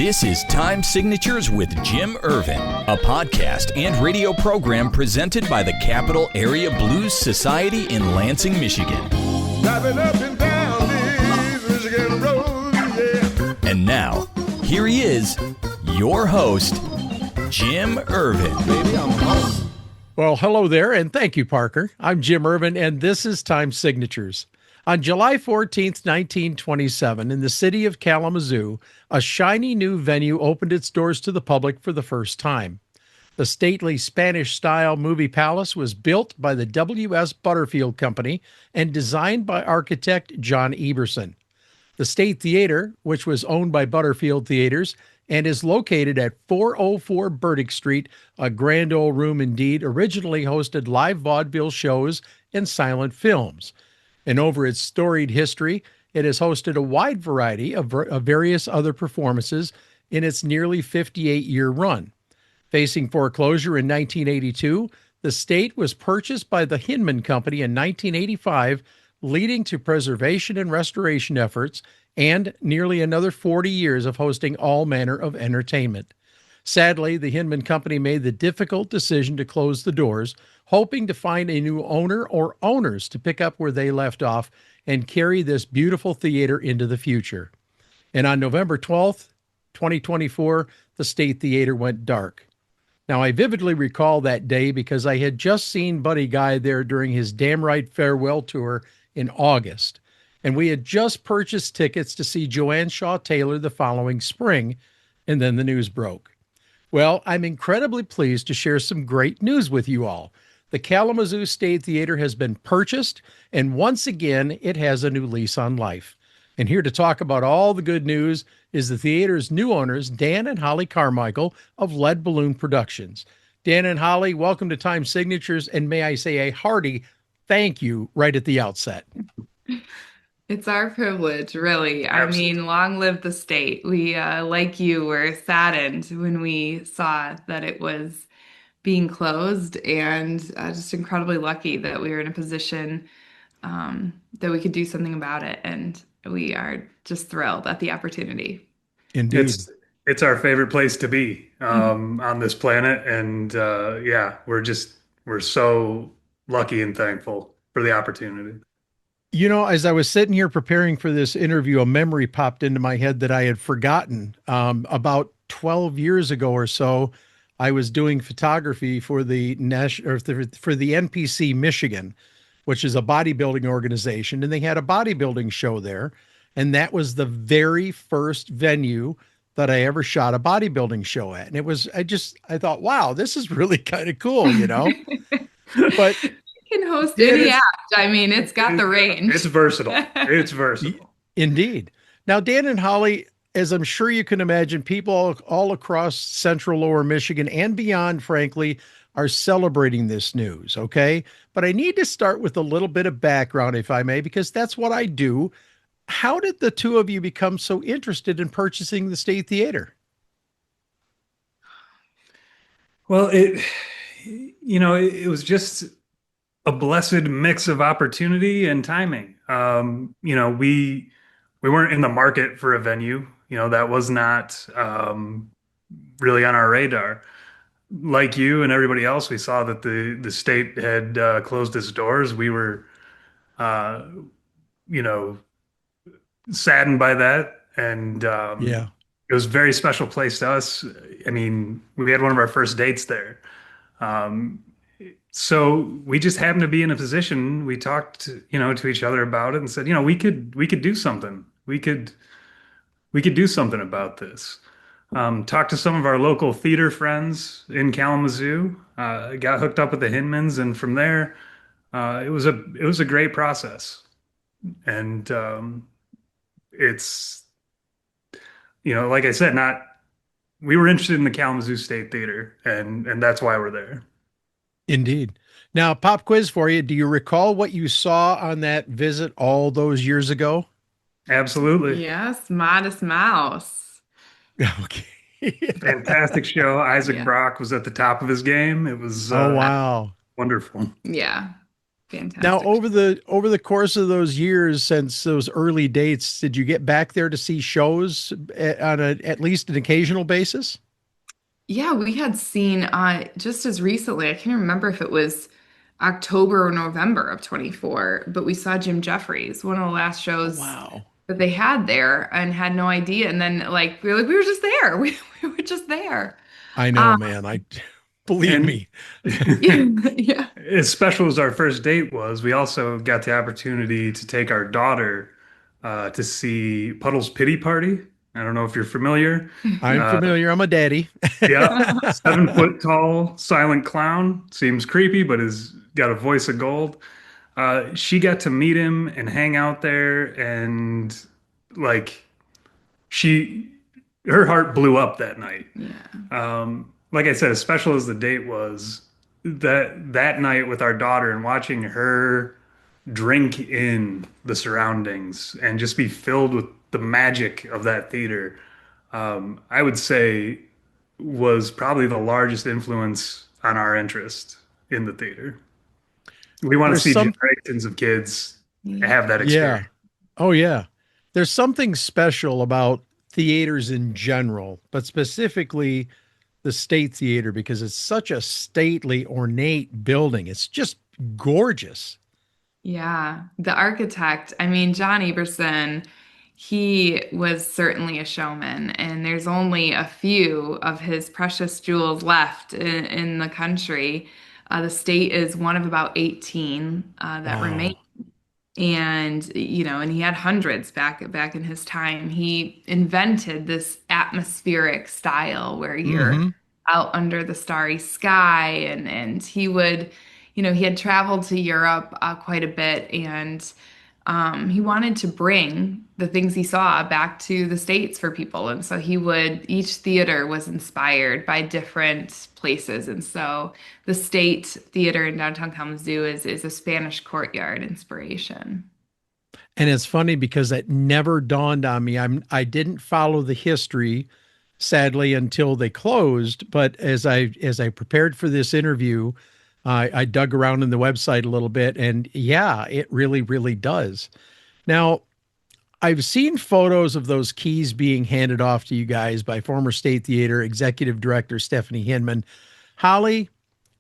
This is Time Signatures with Jim Ervin, a podcast and radio program presented by the Capital Area Blues Society in Lansing, Michigan. Driving up and down these Michigan roads, yeah. And now, here he is, your host, Jim Ervin. Baby, I'm home. Well, hello there, and thank you, Parker. I'm Jim Ervin, and this is Time Signatures. On July 14th, 1927, in the city of Kalamazoo, a shiny new venue opened its doors to the public for the first time. The stately Spanish-style movie palace was built by the W.S. Butterfield Company and designed by architect John Eberson. The State Theater, which was owned by Butterfield Theaters and is located at 404 Burdick Street, a grand old room indeed, originally hosted live vaudeville shows and silent films. And over its storied history, it has hosted a wide variety of various other performances in its nearly 58-year run. Facing foreclosure in 1982, the state was purchased by the Hinman Company in 1985, leading to preservation and restoration efforts and nearly another 40 years of hosting all manner of entertainment. Sadly, the Hinman Company made the difficult decision to close the doors, hoping to find a new owner or owners to pick up where they left off and carry this beautiful theater into the future. And on November 12th, 2024, the State Theater went dark. Now, I vividly recall that day because I had just seen Buddy Guy there during his Damn Right Farewell Tour in August, and we had just purchased tickets to see Joanne Shaw Taylor the following spring, and then the news broke. Well, I'm incredibly pleased to share some great news with you all. The Kalamazoo State Theater has been purchased, and once again, it has a new lease on life. And here to talk about all the good news is the theater's new owners, Dan and Holly Carmichael of Lead Balloon Productions. Dan and Holly, welcome to Time Signatures, and may I say a hearty thank you right at the outset. It's our privilege, really. Absolutely. I mean, long live the state. We, like you, were saddened when we saw that it was being closed, and just incredibly lucky that we were in a position that we could do something about it. And we are just thrilled at the opportunity. Indeed. It's our favorite place to be on this planet. And yeah, we're so lucky and thankful for the opportunity. You know, as I was sitting here preparing for this interview, a memory popped into my head that I had forgotten. About 12 years ago or so, I was doing photography for the for the NPC Michigan, which is a bodybuilding organization, and they had a bodybuilding show there, and that was the very first venue that I ever shot a bodybuilding show at. And it was, I thought, wow, this is really kind of cool, you know. But Can host any act. I mean, it's got the range. It's versatile. It's versatile. Indeed. Now, Dan and Holly, as I'm sure you can imagine, people all across central lower Michigan and beyond, frankly, are celebrating this news, okay? But I need to start with a little bit of background, if I may, because that's what I do. How did the two of you become so interested in purchasing the State Theater? Well, it was just a blessed mix of opportunity and timing. We weren't in the market for a venue. That was not really on our radar. Like you and everybody else, we saw that the state had closed its doors. We were, saddened by that. And Yeah. it was a very special place to us. I mean, we had one of our first dates there. So we just happened to be in a position. We talked, to each other about it and said, we could do something. We could do something about this. Talked to some of our local theater friends in Kalamazoo. Got hooked up with the Hinmans, and from there, it was a great process. And it's, like I said, we were interested in the Kalamazoo State Theater, and that's why we're there. Indeed. Now, pop quiz for you. Do you recall what you saw on that visit all those years ago? Absolutely. Yes, Modest Mouse. Okay. Fantastic show. Isaac Yeah. Brock was at the top of his game. It was Oh, wow. wonderful. Yeah. Now, fantastic. over the course of those years since those early dates, did you get back there to see shows on a at least an occasional basis? Yeah, we had seen just as recently, I can't remember if it was October or November of 24, but we saw Jim Jeffries, one of the last Oh, shows wow. that they had there and had no idea. And then we were just there. We were just there. I know, Um, man. I believe And me. yeah, yeah. as special as our first date was, we also got the opportunity to take our daughter to see Puddle's Pity Party. I don't know if you're familiar. I'm Uh, familiar. I'm a daddy. yeah, 7 foot tall, silent clown. Seems creepy, but has got a voice of gold. She got to meet him and hang out there, and like she, her heart blew up that night. Yeah. Like I said, as special as the date was, that night with our daughter and watching her drink in the surroundings and just be filled with the magic of that theater, I would say was probably the largest influence on our interest in the theater. We want to There's see some, generations of kids Yeah. have that yeah. experience. Oh, yeah. There's something special about theaters in general, but specifically the State Theater because it's such a stately, ornate building. It's just gorgeous. Yeah, the architect, I mean, John Eberson, he was certainly a showman, and there's only a few of his precious jewels left in the country. The state is one of about 18 that remain. Wow. And and he had hundreds back in his time. He invented this atmospheric style where you're Hmm. out under the starry sky, and he would, he had traveled to Europe quite a bit, and he wanted to bring the things he saw back to the States for people. And so each theater was inspired by different places. And so the State Theater in downtown Kalamazoo is a Spanish courtyard inspiration. And it's funny because it never dawned on me. I didn't follow the history, sadly, until they closed. But as I prepared for this interview, I dug around in the website a little bit, and yeah, it really, really does. Now, I've seen photos of those keys being handed off to you guys by former State Theater Executive Director Stephanie Hinman. Holly,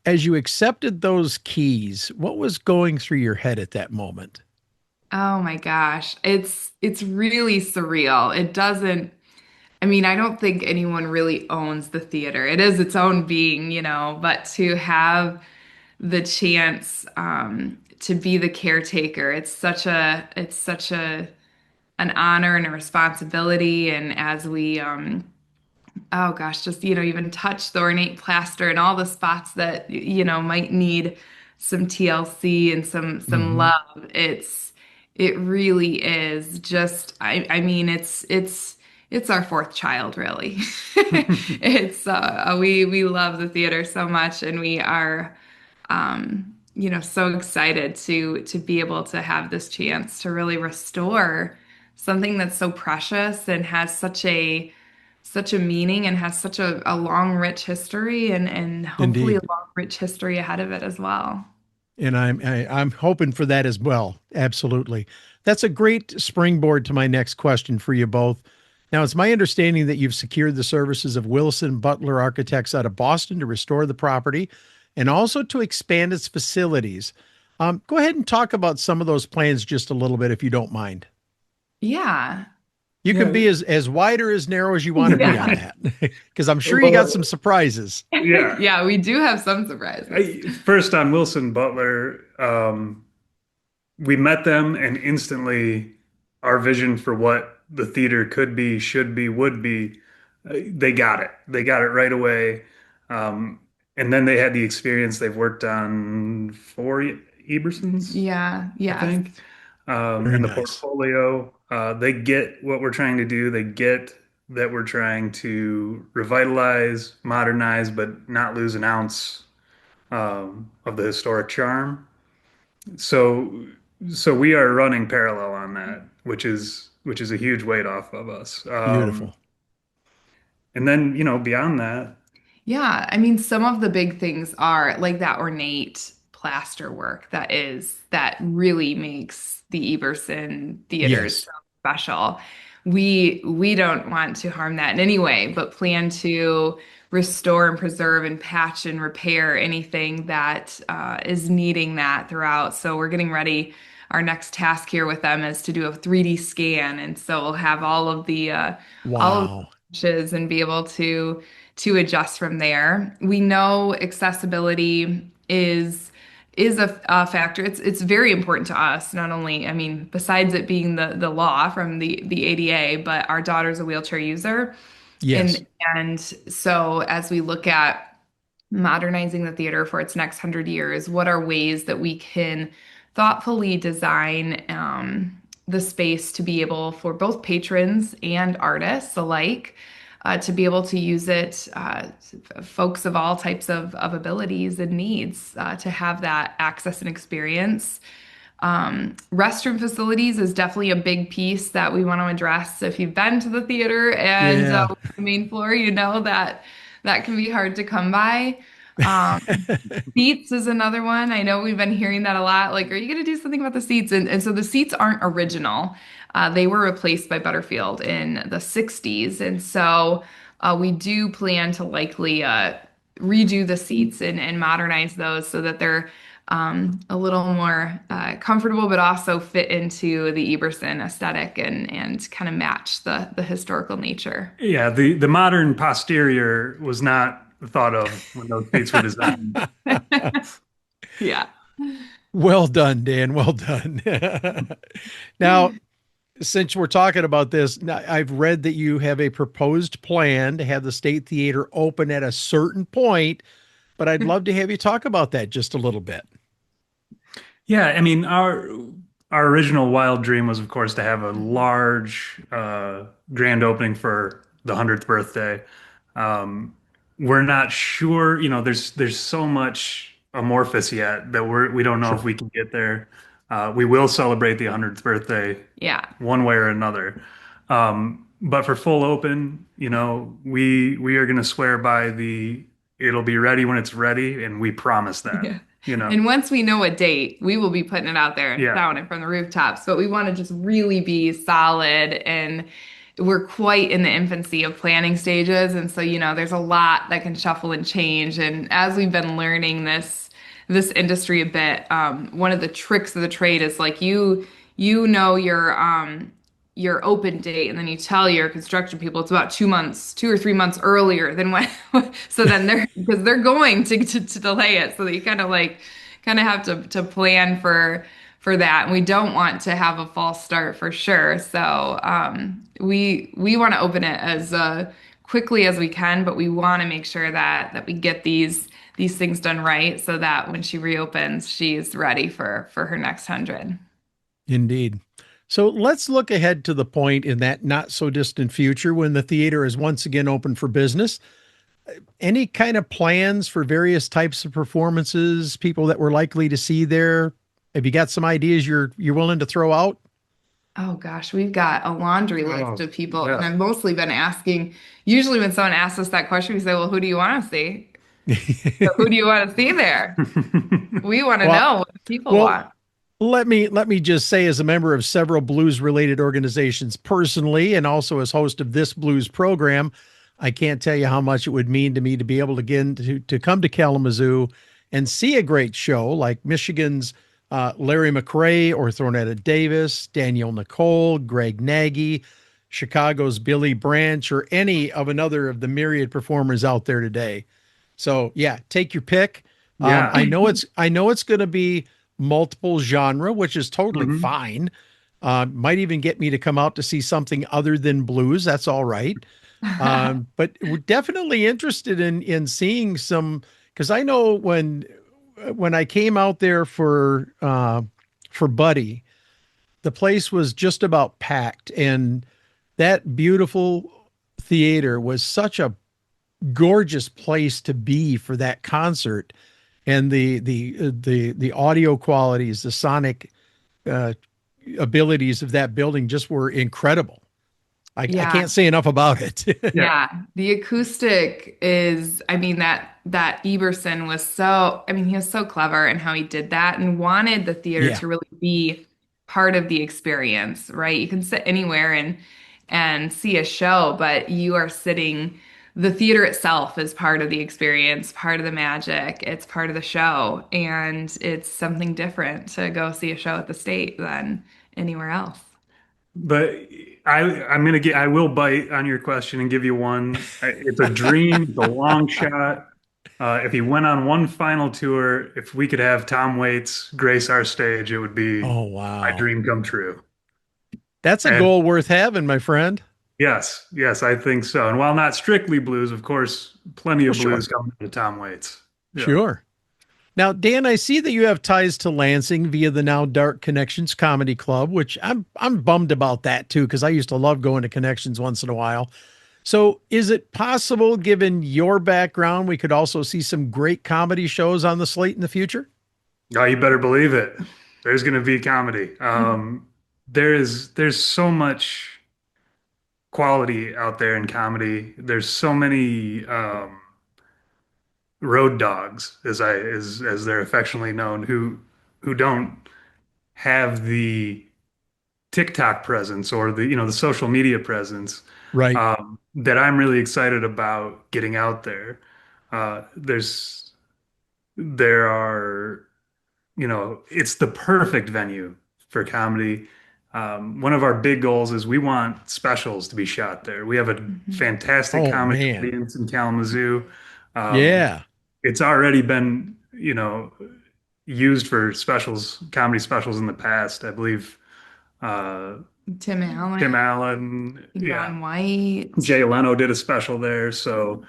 as you accepted those keys, what was going through your head at that moment? Oh my gosh. It's really surreal. It doesn't I mean, I don't think anyone really owns the theater. It is its own being, but to have the chance to be the caretaker, it's such a an honor and a responsibility. And as we oh gosh, just even touch the ornate plaster and all the spots that might need some TLC and some Hmm. love. It really is just I mean it's our fourth child, really. It's we love the theater so much, and we are so excited to be able to have this chance to really restore something that's so precious and has such a meaning and has such a long, rich history, and hopefully a Indeed. long, rich history ahead of it as well. And I'm hoping for that as well. Absolutely. That's a great springboard to my next question for you both. Now, it's my understanding that you've secured the services of Wilson Butler Architects out of Boston to restore the property and also to expand its facilities. Go ahead and talk about some of those plans just a little bit, if you don't mind. Yeah. You can Yeah, be as wide or as narrow as you want to be on Yeah. that, because I'm sure you got well, some surprises. yeah. Yeah, we do have some surprises. First on Wilson Butler, we met them and instantly our vision for what the theater could be, should be, would be, they got it. They got it right away. Um, and then they had the experience. They've worked on four Ebersons, Yeah, I yes. think, Very in the nice. portfolio. They get what we're trying to do. They get that we're trying to revitalize, modernize, but not lose an ounce of the historic charm. So, so we are running parallel on that, which is a huge weight off of us. Beautiful. And then, beyond that, Yeah, I mean, some of the big things are like that ornate plaster work that really makes the Everson theaters Yes. so special. We don't want to harm that in any way, but plan to restore and preserve and patch and repair anything that is needing that throughout. So we're getting ready. Our next task here with them is to do a 3D scan, and so we'll have all of Wow. the inches and be able to adjust from there. We know accessibility is a factor. It's very important to us. Not only, I mean, besides it being the law from the ADA, but our daughter's a wheelchair user, Yes. and so as we look at modernizing the theater for its next 100 years, what are ways that we can thoughtfully design the space to be able for both patrons and artists alike to be able to use it, folks of all types of abilities and needs to have that access and experience. Restroom facilities is definitely a big piece that we want to address. If you've been to the theater and Yeah. the main floor, you know that that can be hard to come by. Um, Seats is another one. I know we've been hearing that a lot. Like, are you going to do something about the seats? And so the seats aren't original. They were replaced by Butterfield in the 60s. And so we do plan to likely redo the seats and modernize those so that they're a little more comfortable, but also fit into the Eberson aesthetic and kind of match the historical nature. Yeah, the modern posterior was not thought of when those seats were designed. Yeah. Well done, Dan. Well done. Now, since we're talking about this, now, I've read that you have a proposed plan to have the State Theater open at a certain point, but I'd love to have you talk about that just a little bit. Yeah, I mean, our original wild dream was, of course, to have a large grand opening for the 100th birthday. We're not sure, there's so much amorphous yet that we don't know if Sure. we can get there. We will celebrate the 100th birthday Yeah. one way or another. But for full open, we are going to swear by it'll be ready when it's ready, and we promise that. Yeah. And once we know a date, we will be putting it out there and Yeah. shouting it from the rooftops. But we want to just really be solid, and we're quite in the infancy of planning stages. And so, there's a lot that can shuffle and change. And as we've been learning this industry a bit, one of the tricks of the trade is like you know your open date, and then you tell your construction people it's about 2 or 3 months earlier than when so then because they're going to delay it, so that you kind of have to plan for that, and we don't want to have a false start for sure. So we want to open it as quickly as we can, but we want to make sure that we get these things done right, so that when she reopens, she's ready for her next 100. Indeed. So let's look ahead to the point in that not so distant future when the theater is once again open for business. Any kind of plans for various types of performances, people that we're likely to see there? Have you got some ideas you're willing to throw out? Oh gosh, we've got a laundry list of people, yeah. and I've mostly been asking. Usually, when someone asks us that question, we say, "Well, who do you want to see? So who do you want to see there?" We want to Well, know what people well, want. let me just say, as a member of several blues related organizations personally, and also as host of this blues program, I can't tell you how much it would mean to me to be able to get to come to Kalamazoo and see a great show like Michigan's Larry McRae or Thornetta Davis, Danielle Nicole, Greg Nagy, Chicago's Billy Branch, or any of another of the myriad performers out there today. So yeah, take your pick. Yeah. I know it's going to be multiple genre, which is totally Mhm. fine. Might even get me to come out to see something other than blues. That's all right. But we're definitely interested in seeing some, because I know when I came out there for Buddy, the place was just about packed, and that beautiful theater was such a gorgeous place to be for that concert, and the audio qualities, the sonic uh, abilities of that building just were incredible. I Yeah. can't say enough about it. Yeah, the acoustic is, I mean, that Eberson was so, I mean, he was so clever in how he did that and wanted the theater Yeah, to really be part of the experience, right? You can sit anywhere and see a show, but you are sitting, the theater itself is part of the experience, part of the magic, it's part of the show, and it's something different to go see a show at the State than anywhere else. But I will bite on your question and give you one. It's a dream, it's a long shot. If he went on one final tour, if we could have Tom Waits grace our stage, it would be oh my wow. dream come true. That's a And goal worth having, my friend. yes, yes, I think so. And while not strictly blues, of course, plenty Well, of blues sure. coming to Tom Waits. Yeah. Sure. Now, Dan, I see that you have ties to Lansing via the now Dark Connections Comedy Club, which I'm bummed about that too, because I used to love going to Connections once in a while. So, is it possible, given your background, we could also see some great comedy shows on the slate in the future? Oh, you better believe it. There's going to be comedy. There's so much quality out there in comedy. There's so many road dogs, as they're affectionately known, who don't have the TikTok presence or the social media presence Right. that I'm really excited about getting out there. There's there are it's the perfect venue for comedy. One of our big goals is we want specials to be shot there. We have a Mhm. fantastic Oh comedy man. audience in Kalamazoo. Um, Yeah. it's already been, used for specials, comedy specials in the past. I believe uh, Tim Tim Allen, Allen, yeah, Ron White. Jay Leno did a special there. So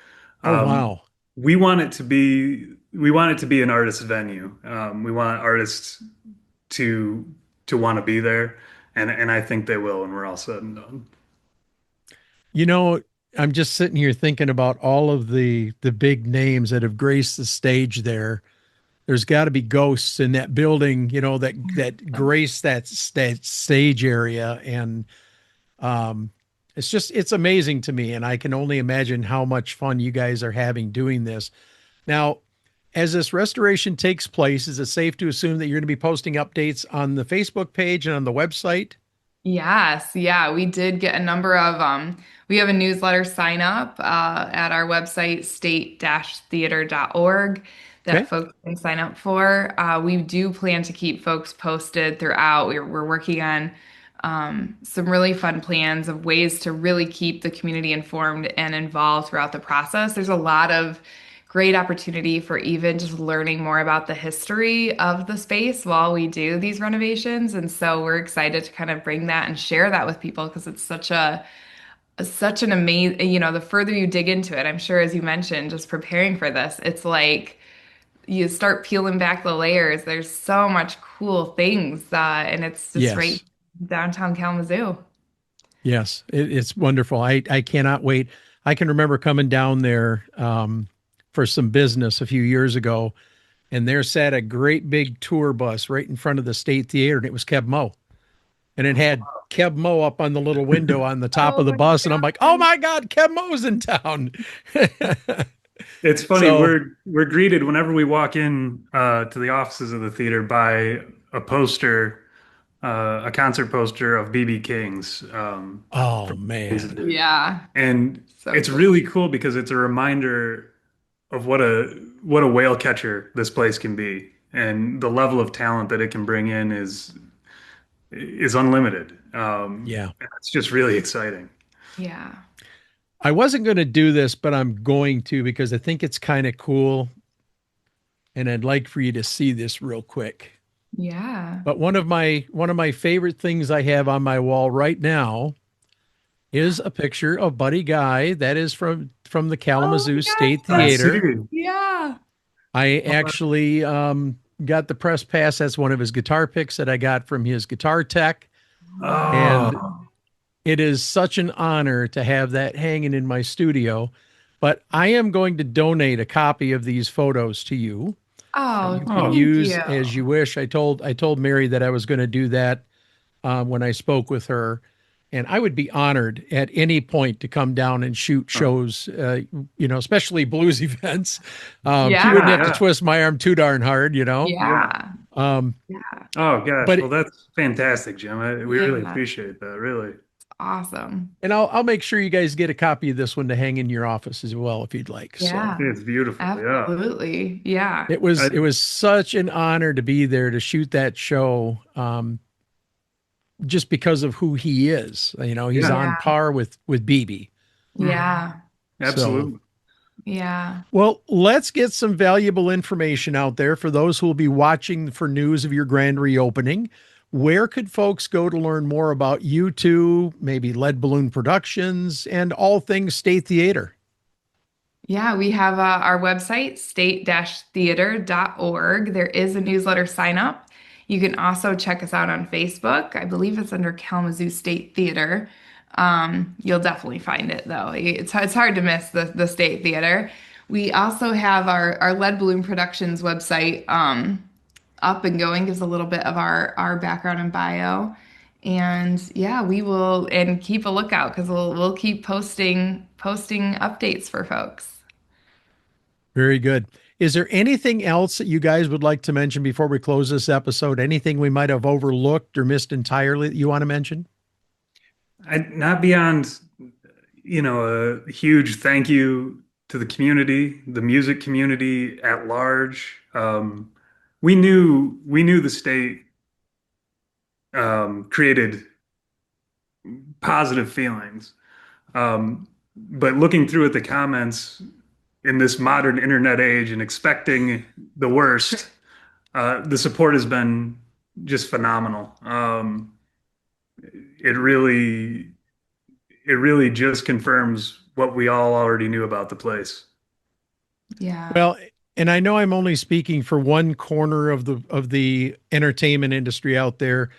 Oh um, wow. we want it to be an artist venue. We want artists to want to be there, and I think they will when we're all said and done. You know, I'm just sitting here thinking about all of the big names that have graced the stage there. There's got to be ghosts in that building, that grace that stage area, and um, it's amazing to me, and I can only imagine how much fun you guys are having doing this. Now, as this restoration takes place, is it safe to assume that you're going to be posting updates on the Facebook page and on the website? Yes, yeah, we did get a number of we have a newsletter sign up at our website state-theater.org that Okay. folks can sign up for. We do plan to keep folks posted throughout. We're working on some really fun plans of ways to really keep the community informed and involved throughout the process. There's a lot of great opportunity for even just learning more about the history of the space while we do these renovations. And so we're excited to kind of bring that and share that with people because it's such an amazing, the further you dig into it, I'm sure as you mentioned, just preparing for this, it's like you start peeling back the layers. There's so much cool things, and it's just right Yes. downtown Kalamazoo. Yes. It's wonderful. I cannot wait. I can remember coming down there for some business a few years ago, and there sat a great big tour bus right in front of the State Theater, and it was Keb Mo. And it had Keb Mo up on the little window on the top Oh of the my bus. And I'm like, oh God. my God, Keb Mo's in town. It's funny, So, we're greeted whenever we walk in to the offices of the theater by a poster, a concert poster of BB King's oh from man. Yeah, and so it's cool. really cool because it's a reminder of what a whale catcher this place can be, and the level of talent that it can bring in is unlimited. Yeah. It's just really exciting. Yeah. I wasn't going to do this, but I'm going to because I think it's kind of cool. And I'd like for you to see this real quick. Yeah. But one of my favorite things I have on my wall right now is a picture of Buddy Guy. That is from the Oh Kalamazoo my gosh, State I that's Theater. see. yeah. I actually got the press pass. That's one of his guitar picks that I got from his guitar tech. And Oh, it is such an honor to have that hanging in my studio. But I am going to donate a copy of these photos to you that Oh, you can oh, thank use you. as you wish. I told Mary that I was going to do that when I spoke with her. And I would be honored at any point to come down and shoot shows, especially blues events. She wouldn't have to Yeah. twist my arm too darn hard, Yeah. Um, Yeah. Oh gosh. but Well, that's fantastic, Jim. We really Yeah. appreciate that. Really. Awesome. and I'll make sure you guys get a copy of this one to hang in your office as well if you'd like. Yeah. It's beautiful. Yeah. Absolutely. Yeah. So it I- was such an honor to be there to shoot that show. Just because of who he is, he's Yeah. on par with BB. Yeah. Absolutely. Yeah. Well, let's get some valuable information out there for those who will be watching for news of your grand reopening. Where could folks go to learn more about you two, maybe Lead Balloon Productions, and all things State Theater? Yeah, we have our website, state-theater.org. There is a newsletter sign up. You can also check us out on Facebook. I believe it's under Kalamazoo State Theater. You'll definitely find it, though. It's hard to miss the State Theater. We also have our Lead Balloon Productions website up and going, gives a little bit of our background and bio. And yeah, we will, and keep a lookout because we'll keep posting updates for folks. Very good. Is there anything else that you guys would like to mention before we close this episode? Anything we might have overlooked or missed entirely that you want to mention? Not beyond, a huge thank you to the community, the music community at large. We knew the state created positive feelings, but looking through at the comments in this modern internet age and expecting the worst, the support has been just phenomenal. It really just confirms what we all already knew about the place. Yeah. Well, and I know I'm only speaking for one corner of the entertainment industry out there,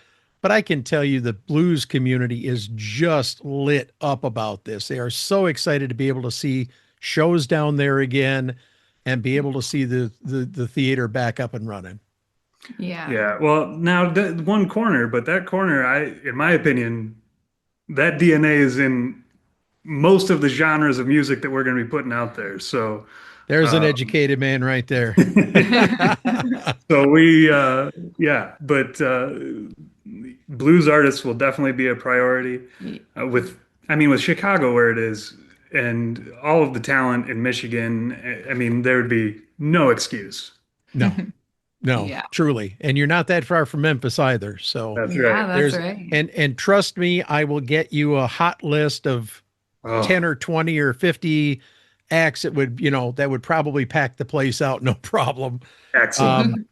but I can tell you the blues community is just lit up about this. They are so excited to be able to see shows down there again and be able to see the theater back up and running. Yeah. Yeah. Well, now one corner, but that corner, in my opinion, that DNA is in most of the genres of music that we're going to be putting out there. So There's an educated man right there. so but blues artists will definitely be a priority with Chicago where it is and all of the talent in Michigan. I mean, there would be no excuse. No, Yeah. truly. And you're not that far from Memphis either. So That's Yeah, right. that's right. and trust me, I will get you a hot list of 10 or 20 or 50 acts that would probably pack the place out. No problem. Excellent.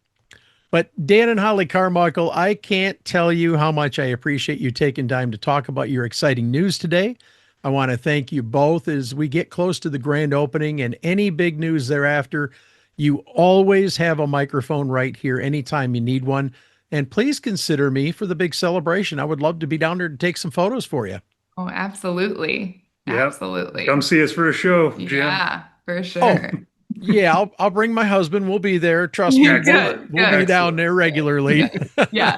But Dan and Holly Carmichael, I can't tell you how much I appreciate you taking time to talk about your exciting news today. I want to thank you both as we get close to the grand opening and any big news thereafter. You always have a microphone right here anytime you need one. And please consider me for the big celebration. I would love to be down there to take some photos for you. Oh, absolutely. Yep. Absolutely. Come see us for a show, Jim. Yeah, for sure. Yeah, I'll bring my husband. We'll be there. Trust me. Yeah, We'll good. be down there regularly. Yeah.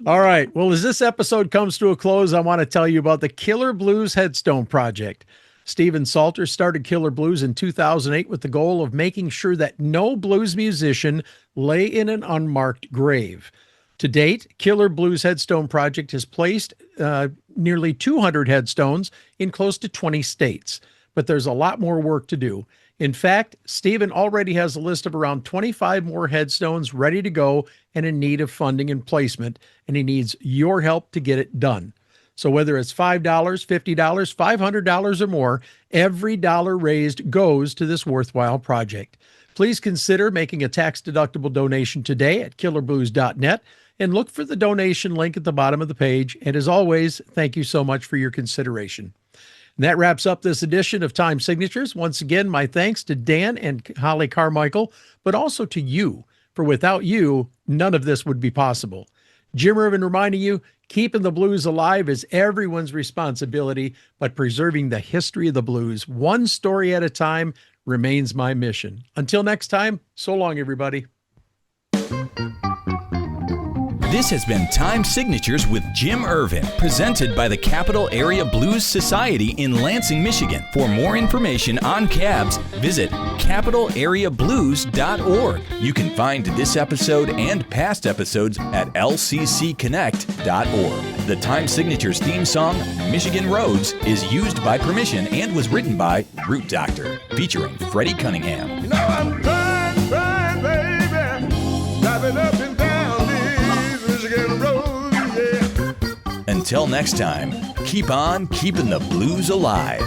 All right. Well, as this episode comes to a close, I want to tell you about the Killer Blues Headstone Project. Stephen Salter started Killer Blues in 2008 with the goal of making sure that no blues musician lay in an unmarked grave. To date, Killer Blues Headstone Project has placed nearly 200 headstones in close to 20 states, but there's a lot more work to do. In fact, Stephen already has a list of around 25 more headstones ready to go and in need of funding and placement, and he needs your help to get it done. So whether it's $5, $50, $500 or more, every dollar raised goes to this worthwhile project. Please consider making a tax-deductible donation today at killerblues.net and look for the donation link at the bottom of the page. And as always, thank you so much for your consideration. And that wraps up this edition of Time Signatures. Once again, my thanks to Dan and Holly Carmichael, but also to you, for without you, none of this would be possible. Jim Ervin reminding you, keeping the blues alive is everyone's responsibility, but preserving the history of the blues, one story at a time, remains my mission. Until next time, so long, everybody. This has been Time Signatures with Jim Ervin, presented by the Capital Area Blues Society in Lansing, Michigan. For more information on cabs, visit capitalareablues.org. You can find this episode and past episodes at lccconnect.org. The Time Signatures theme song, Michigan Roads, is used by permission and was written by Root Doctor, featuring Freddie Cunningham. You know I'm trying, baby, driving up and down these Michigan roads, yeah. Until next time, keep on keeping the blues alive.